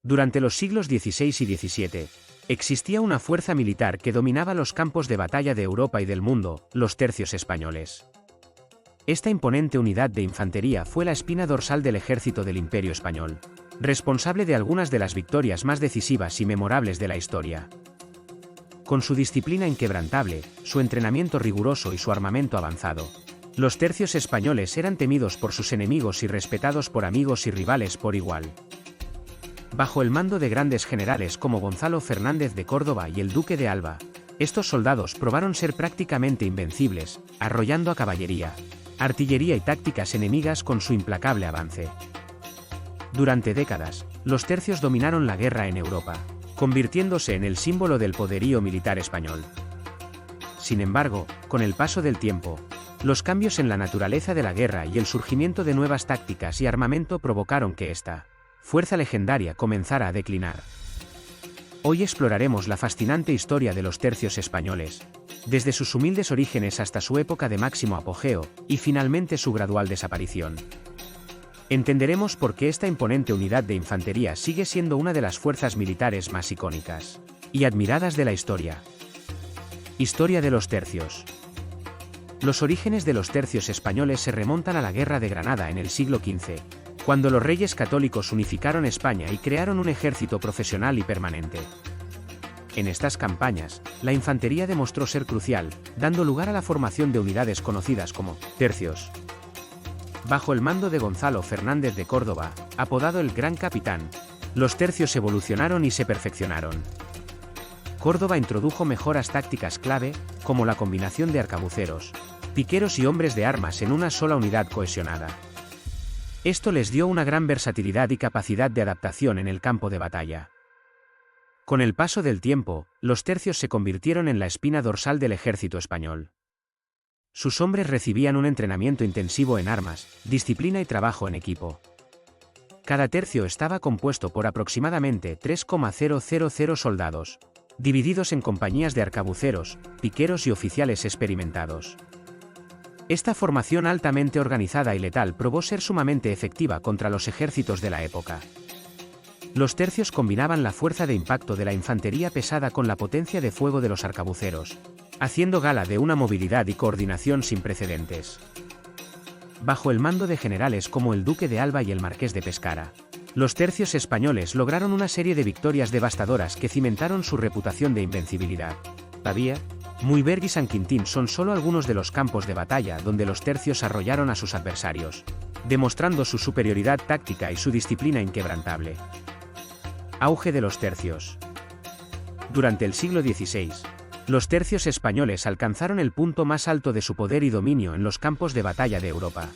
Durante los siglos XVI y XVII, existía una fuerza militar que dominaba los campos de batalla de Europa y del mundo, los tercios españoles. Esta imponente unidad de infantería fue la espina dorsal del ejército del Imperio Español, responsable de algunas de las victorias más decisivas y memorables de la historia. Con su disciplina inquebrantable, su entrenamiento riguroso y su armamento avanzado, los tercios españoles eran temidos por sus enemigos y respetados por amigos y rivales por igual. Bajo el mando de grandes generales como Gonzalo Fernández de Córdoba y el Duque de Alba, estos soldados probaron ser prácticamente invencibles, arrollando a caballería, artillería y tácticas enemigas con su implacable avance. Durante décadas, los tercios dominaron la guerra en Europa, convirtiéndose en el símbolo del poderío militar español. Sin embargo, con el paso del tiempo, los cambios en la naturaleza de la guerra y el surgimiento de nuevas tácticas y armamento provocaron que esta fuerza legendaria comenzara a declinar. Hoy exploraremos la fascinante historia de los tercios españoles, desde sus humildes orígenes hasta su época de máximo apogeo, y finalmente su gradual desaparición. Entenderemos por qué esta imponente unidad de infantería sigue siendo una de las fuerzas militares más icónicas y admiradas de la historia. Historia de los tercios. Los orígenes de los tercios españoles se remontan a la Guerra de Granada en el siglo XV, cuando los reyes católicos unificaron España y crearon un ejército profesional y permanente. En estas campañas, la infantería demostró ser crucial, dando lugar a la formación de unidades conocidas como tercios. Bajo el mando de Gonzalo Fernández de Córdoba, apodado el Gran Capitán, los tercios evolucionaron y se perfeccionaron. Córdoba introdujo mejoras tácticas clave, como la combinación de arcabuceros, piqueros y hombres de armas en una sola unidad cohesionada. Esto les dio una gran versatilidad y capacidad de adaptación en el campo de batalla. Con el paso del tiempo, los tercios se convirtieron en la espina dorsal del ejército español. Sus hombres recibían un entrenamiento intensivo en armas, disciplina y trabajo en equipo. Cada tercio estaba compuesto por aproximadamente 3,000 soldados, divididos en compañías de arcabuceros, piqueros y oficiales experimentados. Esta formación altamente organizada y letal probó ser sumamente efectiva contra los ejércitos de la época. Los tercios combinaban la fuerza de impacto de la infantería pesada con la potencia de fuego de los arcabuceros, haciendo gala de una movilidad y coordinación sin precedentes. Bajo el mando de generales como el Duque de Alba y el Marqués de Pescara, los tercios españoles lograron una serie de victorias devastadoras que cimentaron su reputación de invencibilidad. Pavía, Muiberg y San Quintín son solo algunos de los campos de batalla donde los tercios arrollaron a sus adversarios, demostrando su superioridad táctica y su disciplina inquebrantable. Auge de los tercios. Durante el siglo XVI, los tercios españoles alcanzaron el punto más alto de su poder y dominio en los campos de batalla de Europa.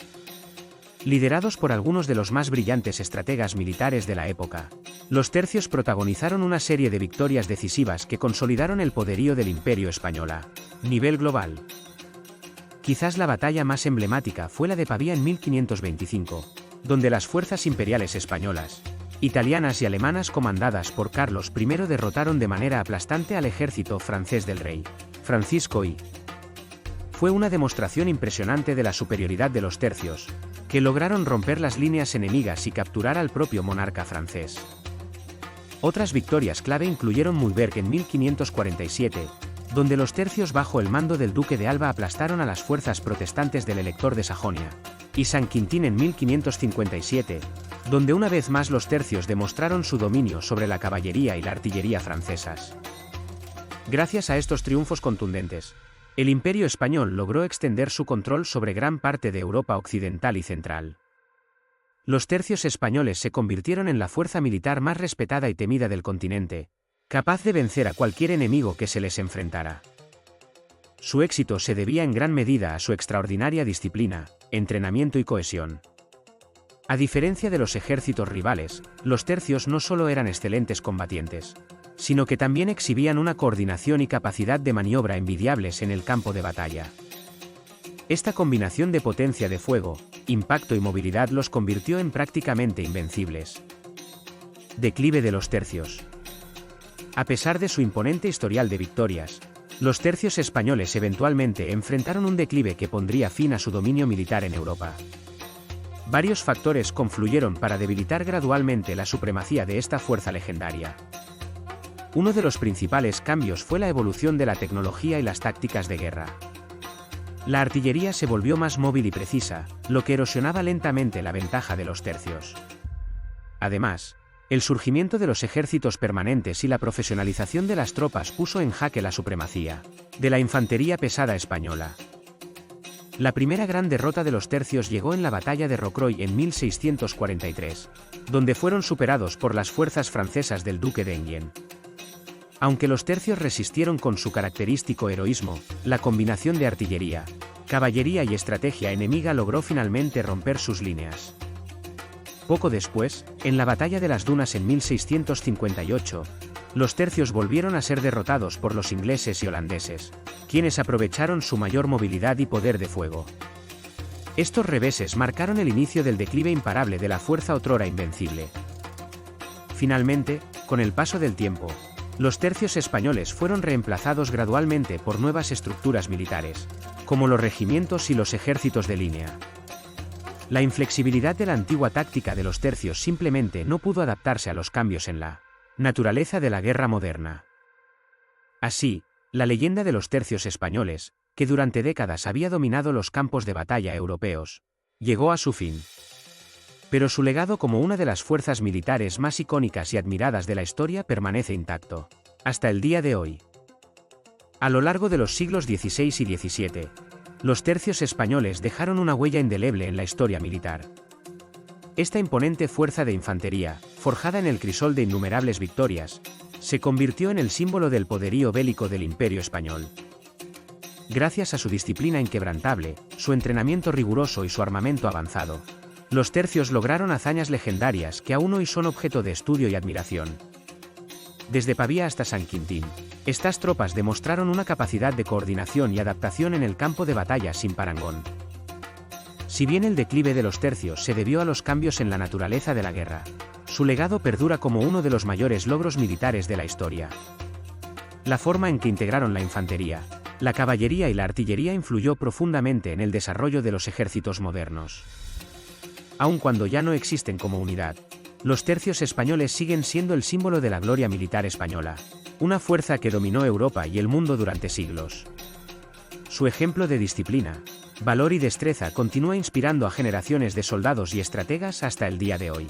Liderados por algunos de los más brillantes estrategas militares de la época, los tercios protagonizaron una serie de victorias decisivas que consolidaron el poderío del Imperio Español a nivel global. Quizás la batalla más emblemática fue la de Pavía en 1525, donde las fuerzas imperiales españolas, italianas y alemanas comandadas por Carlos I derrotaron de manera aplastante al ejército francés del rey Francisco I. Fue una demostración impresionante de la superioridad de los tercios, que lograron romper las líneas enemigas y capturar al propio monarca francés. Otras victorias clave incluyeron Muiberg en 1547, donde los tercios bajo el mando del Duque de Alba aplastaron a las fuerzas protestantes del Elector de Sajonia, y San Quintín en 1557, donde una vez más los tercios demostraron su dominio sobre la caballería y la artillería francesas. Gracias a estos triunfos contundentes, el Imperio Español logró extender su control sobre gran parte de Europa occidental y central. Los tercios españoles se convirtieron en la fuerza militar más respetada y temida del continente, capaz de vencer a cualquier enemigo que se les enfrentara. Su éxito se debía en gran medida a su extraordinaria disciplina, entrenamiento y cohesión. A diferencia de los ejércitos rivales, los tercios no solo eran excelentes combatientes, sino que también exhibían una coordinación y capacidad de maniobra envidiables en el campo de batalla. Esta combinación de potencia de fuego, impacto y movilidad los convirtió en prácticamente invencibles. Declive de los tercios. A pesar de su imponente historial de victorias, los tercios españoles eventualmente enfrentaron un declive que pondría fin a su dominio militar en Europa. Varios factores confluyeron para debilitar gradualmente la supremacía de esta fuerza legendaria. Uno de los principales cambios fue la evolución de la tecnología y las tácticas de guerra. La artillería se volvió más móvil y precisa, lo que erosionaba lentamente la ventaja de los tercios. Además, el surgimiento de los ejércitos permanentes y la profesionalización de las tropas puso en jaque la supremacía de la infantería pesada española. La primera gran derrota de los tercios llegó en la batalla de Rocroi en 1643, donde fueron superados por las fuerzas francesas del duque de Enghien. Aunque los tercios resistieron con su característico heroísmo, la combinación de artillería, caballería y estrategia enemiga logró finalmente romper sus líneas. Poco después, en la batalla de las Dunas en 1658, los tercios volvieron a ser derrotados por los ingleses y holandeses, quienes aprovecharon su mayor movilidad y poder de fuego. Estos reveses marcaron el inicio del declive imparable de la fuerza otrora invencible. Finalmente, con el paso del tiempo, los tercios españoles fueron reemplazados gradualmente por nuevas estructuras militares, como los regimientos y los ejércitos de línea. La inflexibilidad de la antigua táctica de los tercios simplemente no pudo adaptarse a los cambios en la naturaleza de la guerra moderna. Así, la leyenda de los tercios españoles, que durante décadas había dominado los campos de batalla europeos, llegó a su fin. Pero su legado como una de las fuerzas militares más icónicas y admiradas de la historia permanece intacto, hasta el día de hoy. A lo largo de los siglos XVI y XVII, los tercios españoles dejaron una huella indeleble en la historia militar. Esta imponente fuerza de infantería, forjada en el crisol de innumerables victorias, se convirtió en el símbolo del poderío bélico del Imperio español. Gracias a su disciplina inquebrantable, su entrenamiento riguroso y su armamento avanzado, los tercios lograron hazañas legendarias que aún hoy son objeto de estudio y admiración. Desde Pavía hasta San Quintín, estas tropas demostraron una capacidad de coordinación y adaptación en el campo de batalla sin parangón. Si bien el declive de los tercios se debió a los cambios en la naturaleza de la guerra, su legado perdura como uno de los mayores logros militares de la historia. La forma en que integraron la infantería, la caballería y la artillería influyó profundamente en el desarrollo de los ejércitos modernos. Aun cuando ya no existen como unidad, los tercios españoles siguen siendo el símbolo de la gloria militar española, una fuerza que dominó Europa y el mundo durante siglos. Su ejemplo de disciplina, valor y destreza continúa inspirando a generaciones de soldados y estrategas hasta el día de hoy.